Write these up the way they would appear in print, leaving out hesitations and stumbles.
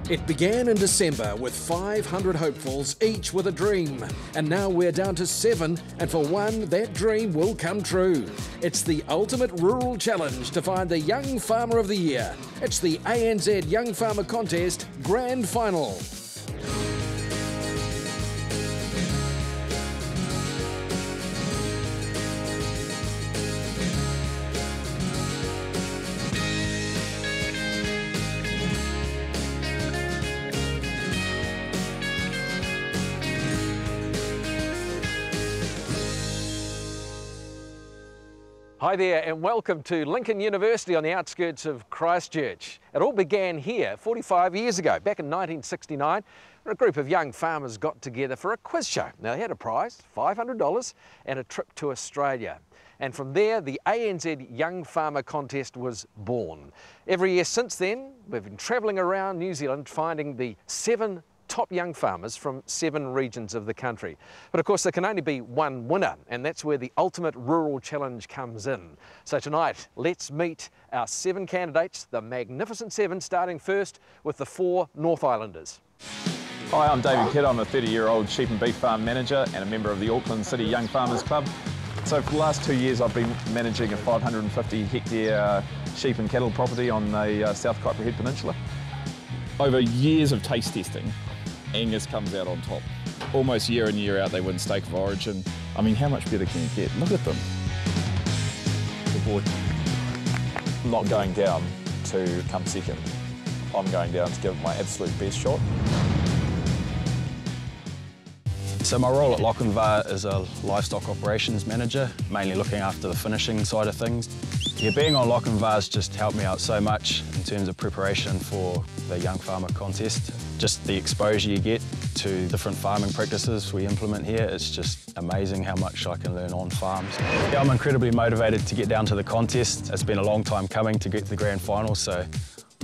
It began in December with 500 hopefuls, each with a dream. And now we're down to 7, and for one, that dream will come true. It's the ultimate rural challenge to find the Young Farmer of the Year. It's the ANZ Young Farmer Contest Grand Final. Hi there and welcome to Lincoln University on the outskirts of Christchurch. It all began here 45 years ago, back in 1969, when a group of young farmers got together for a quiz show. Now they had a prize, $500, and a trip to Australia. And from there, the ANZ Young Farmer Contest was born. Every year since then, we've been travelling around New Zealand finding the 7 top young farmers from 7 regions of the country. But of course there can only be one winner, and that's where the ultimate rural challenge comes in. So tonight, let's meet our 7 candidates, the Magnificent 7, starting first with the 4 North Islanders. Hi, I'm David Kidd. I'm a 30-year-old sheep and beef farm manager and a member of the Auckland City Young Farmers Club. So for the last 2 years I've been managing a 550 hectare sheep and cattle property on the South Kaipara Head Peninsula. Over years of taste testing, Angus comes out on top. Almost year in, year out, they win Stake of Origin. I mean, how much better can you get? Look at them. The board not going down to come second. I'm going down to give it my absolute best shot. So my role at Lochinvar is a livestock operations manager, mainly looking after the finishing side of things. Yeah, being on Lochinvar's just helped me out so much in terms of preparation for the Young Farmer Contest. Just the exposure you get to different farming practices we implement here, it's just amazing how much I can learn on farms. Yeah, I'm incredibly motivated to get down to the contest. It's been a long time coming to get to the grand final, so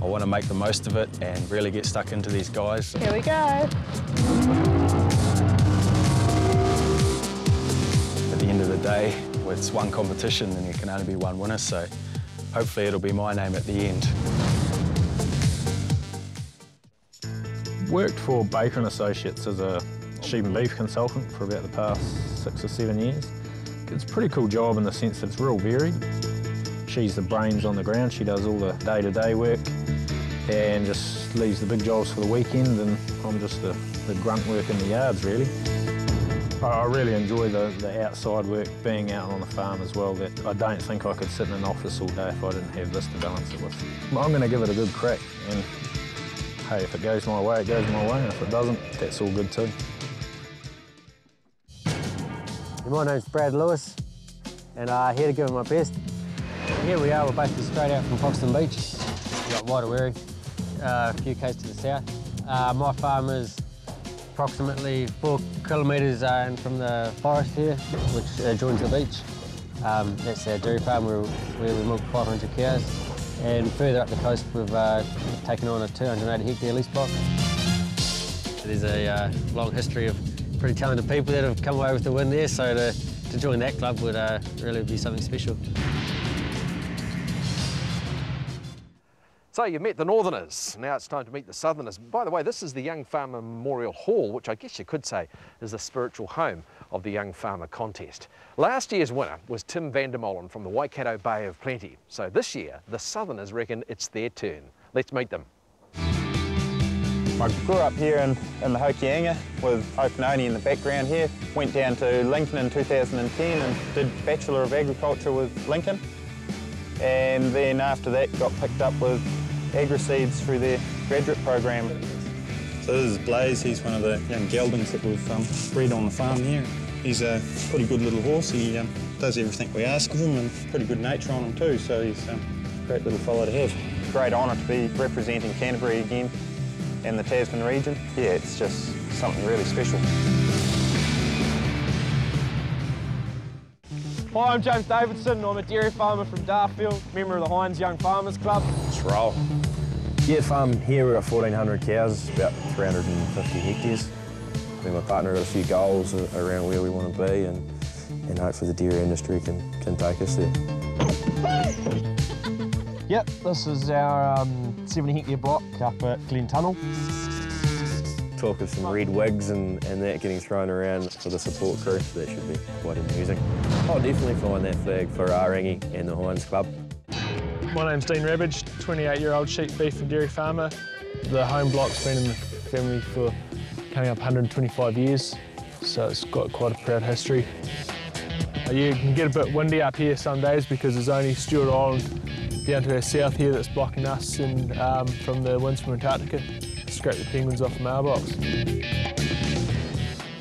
I want to make the most of it and really get stuck into these guys. Here we go. At the end of the day, it's one competition and there can only be one winner, so hopefully it'll be my name at the end. Worked for Baker & Associates as a sheep and beef consultant for about the past 6 or 7 years. It's a pretty cool job in the sense that it's real varied. She's the brains on the ground, she does all the day-to-day work and just leaves the big jobs for the weekend, and I'm just the grunt work in the yards really. I really enjoy the outside work, being out on the farm as well. That I don't think I could sit in an office all day if I didn't have this to balance it with. I'm going to give it a good crack, and hey, if it goes my way, it goes my way, and if it doesn't, that's all good too. My name's Brad Lewis, and I'm here to give it my best. Here we are, we're basically straight out from Foxton Beach. We've got Waitaweri, a few k's to the south. My farm is approximately 4 kilometres in from the forest here, which joins the beach. That's our dairy farm where we milk 500 cows. And further up the coast, we've taken on a 280 hectare lease block. There's a long history of pretty talented people that have come away with the win there, so to join that club would really be something special. So you met the Northerners, now it's time to meet the Southerners. By the way, this is the Young Farmer Memorial Hall, which I guess you could say is the spiritual home of the Young Farmer Contest. Last year's winner was Tim van der Molen from the Waikato Bay of Plenty. So this year, the Southerners reckon it's their turn. Let's meet them. I grew up here in the Hokianga with Okanoni in the background here. Went down to Lincoln in 2010 and did Bachelor of Agriculture with Lincoln. And then after that got picked up with Agri-Seeds through their graduate program. So this is Blaze, he's one of the young geldings that we've bred on the farm here. He's a pretty good little horse, he does everything we ask of him, and pretty good nature on him too, so he's a great little fellow to have. Great honour to be representing Canterbury again and the Tasman region. Yeah, it's just something really special. Hi, I'm James Davidson. I'm a dairy farmer from Darfield, member of the Hines Young Farmers Club. Let's roll. Yeah, farm here we've got 1,400 cows, about 350 hectares. Me and my partner got a few goals around where we want to be, and hopefully the dairy industry can take us there. Yep, this is our 70 hectare block up at Glen Tunnel. Talk of some red wigs and that getting thrown around for the support crew. That should be quite amusing. I'll definitely find that flag for Arangi and the Hinds Club. My name's Dean Rabbage, 28-year-old sheep, beef and dairy farmer. The home block's been in the family for coming up 125 years, so it's got quite a proud history. You can get a bit windy up here some days because there's only Stewart Island down to our south here that's blocking us and from the winds from Antarctica. Scrape the penguins off the mailbox.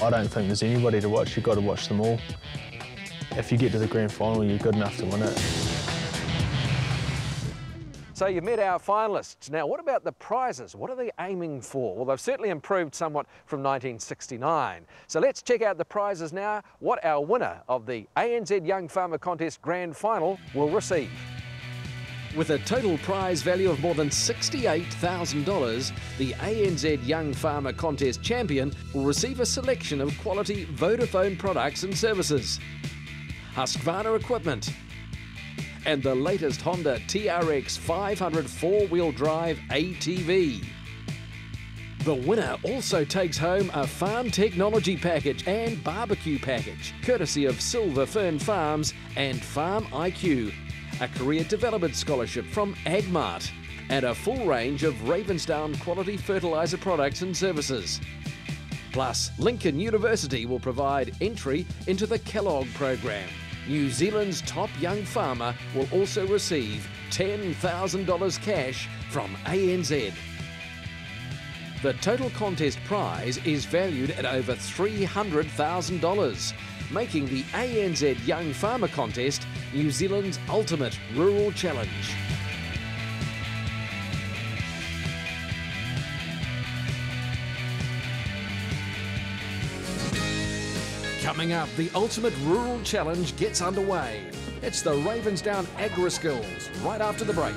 I don't think there's anybody to watch, you've got to watch them all. If you get to the grand final, you're good enough to win it. So you met our finalists. Now, what about the prizes? What are they aiming for? Well, they've certainly improved somewhat from 1969. So let's check out the prizes now, what our winner of the ANZ Young Farmer Contest Grand Final will receive. With a total prize value of more than $68,000, the ANZ Young Farmer Contest champion will receive a selection of quality Vodafone products and services, Husqvarna equipment, and the latest Honda TRX 500 four-wheel drive ATV. The winner also takes home a farm technology package and barbecue package, courtesy of Silver Fern Farms and Farm IQ, a career development scholarship from AgMart, and a full range of Ravensdown quality fertiliser products and services. Plus, Lincoln University will provide entry into the Kellogg program. New Zealand's top young farmer will also receive $10,000 cash from ANZ. The total contest prize is valued at over $300,000, making the ANZ Young Farmer Contest New Zealand's ultimate rural challenge. Coming up, the ultimate rural challenge gets underway. It's the Ravensdown Agri-Skills, right after the break.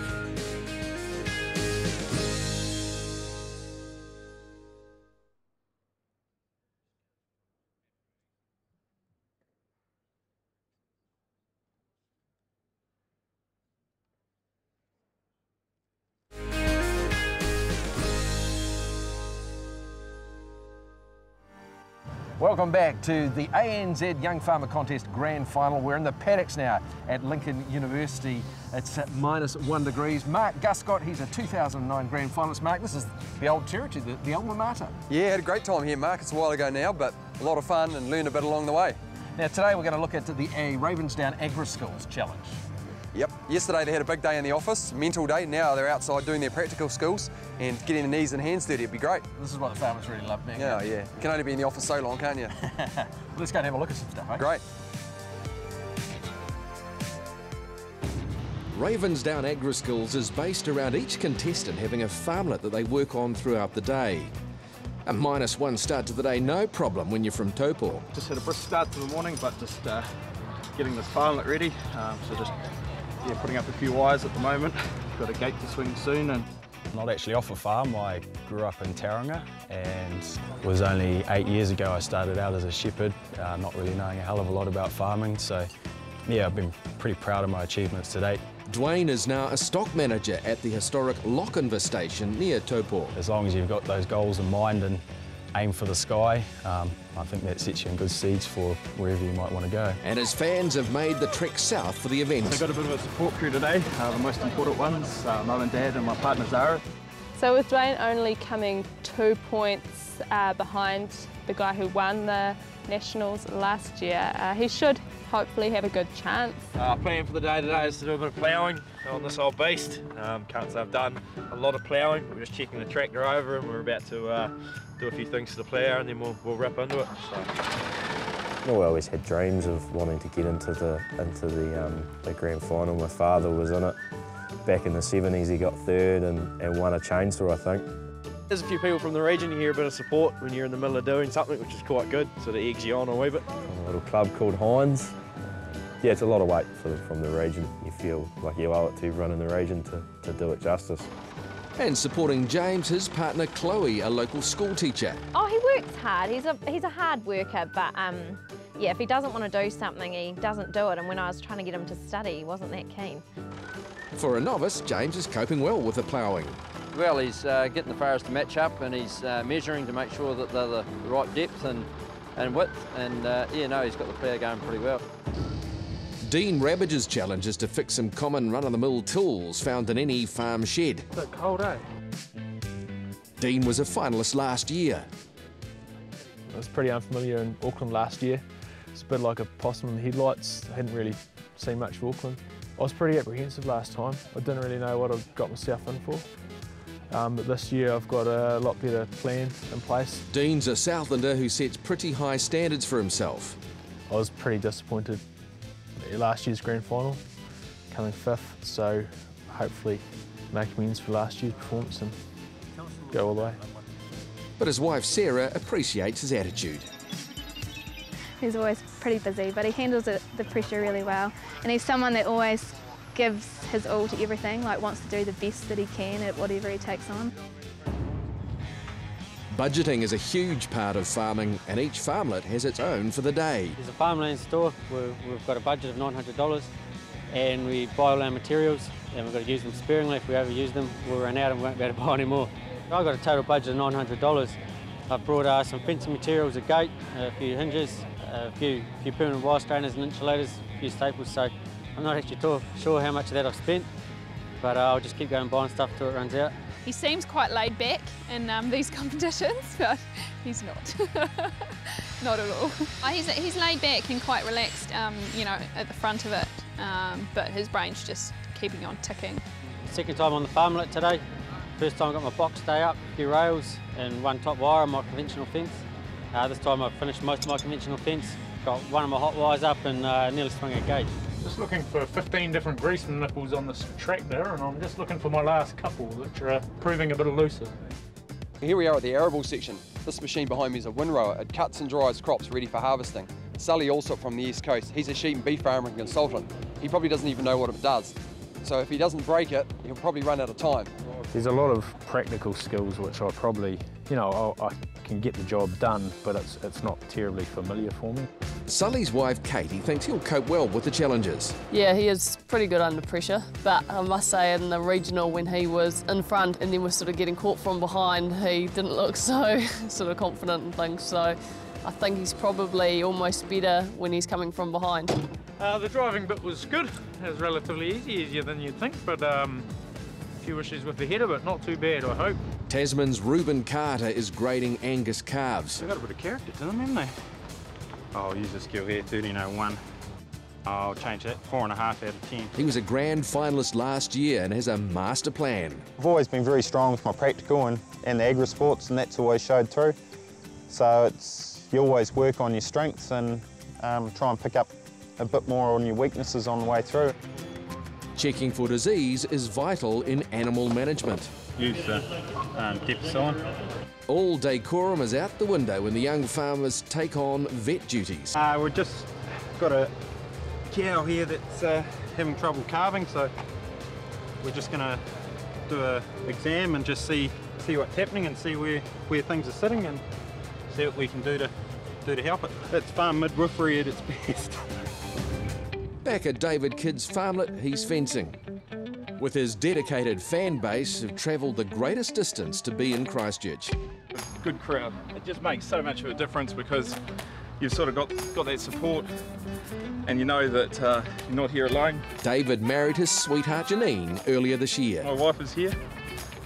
Welcome back to the ANZ Young Farmer Contest Grand Final. We're in the paddocks now at Lincoln University. It's at -1 degrees. Mark Guscott, he's a 2009 Grand Finalist. Mark, this is the old territory, the alma mater. Yeah, had a great time here, Mark. It's a while ago now, but a lot of fun and learned a bit along the way. Now today we're going to look at the Ravensdown Agri-Skills Challenge. Yep, yesterday they had a big day in the office, mental day. Now they're outside doing their practical skills and getting their knees and hands dirty. It'd be great. This is what the farmers really love being. Yeah, yeah. You can only be in the office so long, can't you? Well, let's go and have a look at some stuff, eh? Great. Ravensdown Agri-Skills is based around each contestant having a farmlet that they work on throughout the day. A -1 start to the day, no problem when you're from Taupo. Just had a brisk start to the morning, but just getting this farmlet ready. So just putting up a few wires at the moment. Got a gate to swing soon. And not actually off a farm. I grew up in Tauranga, and it was only 8 years ago I started out as a shepherd, not really knowing a hell of a lot about farming. So yeah, I've been pretty proud of my achievements to date. Dwayne is now a stock manager at the historic Lochinver station near Taupo. As long as you've got those goals in mind and aim for the sky, I think that sets you in good seeds for wherever you might want to go. And his fans have made the trek south for the event. So I've got a bit of a support crew today, the most important ones, Mum and Dad and my partner Zara. So with Dwayne only coming 2 points behind the guy who won the Nationals last year, he should hopefully have a good chance. Plan for the day today is to do a bit of ploughing on this old beast. Can't say I've done a lot of ploughing. We're just checking the tractor over and we're about to do a few things to the plough and then we'll wrap into it. So. I always had dreams of wanting to get into the grand final. My father was in it. Back in the 70s he got third and won a chainsaw, I think. There's a few people from the region, you hear a bit of support when you're in the middle of doing something, which is quite good, sort of eggs you on a wee bit. A little club called Hinds. Yeah, it's a lot of weight from the region. You feel like you owe it to everyone in the region to do it justice. And supporting James, his partner Chloe, a local school teacher. Oh, he works hard. He's a hard worker, but yeah, if he doesn't want to do something, he doesn't do it. And when I was trying to get him to study, he wasn't that keen. For a novice, James is coping well with the ploughing. Well, he's getting the farthest to match up, and he's measuring to make sure that they're the right depth and width, and yeah, no, he's got the player going pretty well. Dean Rabbage's challenge is to fix some common run-of-the-mill tools found in any farm shed. It's a bit cold, eh? Dean was a finalist last year. I was pretty unfamiliar in Auckland last year. It's a bit like a possum in the headlights. I hadn't really seen much of Auckland. I was pretty apprehensive last time. I didn't really know what I'd got myself in for. But this year I've got a lot better plan in place. Dean's a Southlander who sets pretty high standards for himself. I was pretty disappointed at last year's grand final, coming 5th, so hopefully make amends for last year's performance and go all the way. But his wife Sarah appreciates his attitude. He's always pretty busy, but he handles the pressure really well, and he's someone that always gives his all to everything, like wants to do the best that he can at whatever he takes on. Budgeting is a huge part of farming, and each farmlet has its own for the day. There's a farmland store where we've got a budget of $900, and we buy all our materials, and we've got to use them sparingly. If we overuse them, we'll run out and we won't be able to buy any more. I've got a total budget of $900. I've brought some fencing materials, a gate, a few hinges, a few permanent wire strainers and insulators, a few staples, so I'm not actually sure how much of that I've spent, but I'll just keep going buying stuff till it runs out. He seems quite laid back in these competitions, but he's not. Not at all. He's laid back and quite relaxed, you know, at the front of it, but his brain's just keeping on ticking. Second time on the farmlet today. First time I got my box day up, a few rails and one top wire on my conventional fence. This time I've finished most of my conventional fence, got one of my hot wires up and nearly swung a gate. Just looking for 15 different grease nipples on this tractor, and I'm just looking for my last couple, which are proving a bit elusive. Here we are at the arable section. This machine behind me is a windrower. It cuts and dries crops ready for harvesting. Sully Allsop from the East Coast, he's a sheep and beef farmer and consultant. He probably doesn't even know what it does. So if he doesn't break it, he'll probably run out of time. There's a lot of practical skills which I probably, you know, I can get the job done, but it's not terribly familiar for me. Sully's wife Katie thinks he'll cope well with the challenges. Yeah, he is pretty good under pressure, but I must say in the regional when he was in front and then was sort of getting caught from behind, he didn't look so sort of confident and things, so I think he's probably almost better when he's coming from behind. The driving bit was good. It was relatively easier than you'd think, but a few issues with the header, but not too bad, I hope. Tasman's Reuben Carter is grading Angus calves. They've got a bit of character to them, haven't they? I'll use the skill here, 1301. I'll change that, 4.5 out of 10. He was a grand finalist last year and has a master plan. I've always been very strong with my practical and the agri sports, and that's always showed through. So you always work on your strengths and try and pick up a bit more on your weaknesses on the way through. Checking for disease is vital in animal management. Use the depth on. All decorum is out the window when the young farmers take on vet duties. We've just got a cow here that's having trouble calving, so we're just going to do an exam and just see what's happening and see where things are sitting and see what we can do to help it. It's farm midwifery at its best. Back at David Kidd's farmlet, he's fencing. With his dedicated fan base who've travelled the greatest distance to be in Christchurch. Good crowd. It just makes so much of a difference because you've sort of got that support and you know that you're not here alone. David married his sweetheart Janine earlier this year. My wife is here,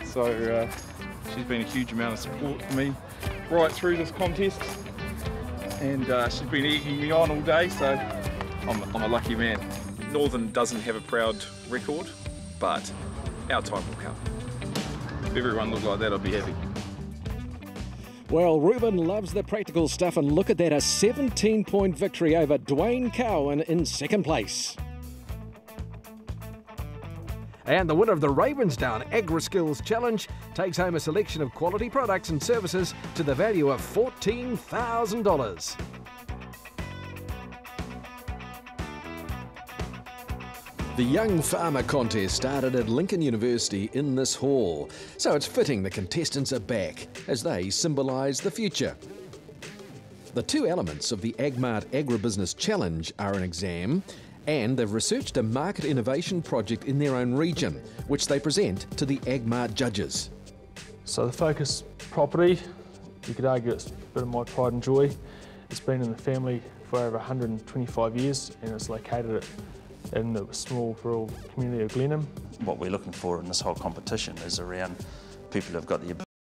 so she's been a huge amount of support for me right through this contest, and she's been egging me on all day, so I'm a lucky man. Northern doesn't have a proud record, but our time will come. If everyone looked like that, I'd be happy. Well, Reuben loves the practical stuff, and look at that, a 17-point victory over Dwayne Cowan in second place. And the winner of the Ravensdown Agri-Skills Challenge takes home a selection of quality products and services to the value of $14,000. The Young Farmer Contest started at Lincoln University in this hall, so it's fitting the contestants are back as they symbolise the future. The two elements of the AgMart Agribusiness Challenge are an exam, and they've researched a market innovation project in their own region, which they present to the AgMart judges. So the Focus property, you could argue it's a bit of my pride and joy. It's been in the family for over 125 years and it's located in the small rural community of Glenham. What we're looking for in this whole competition is around people who've got the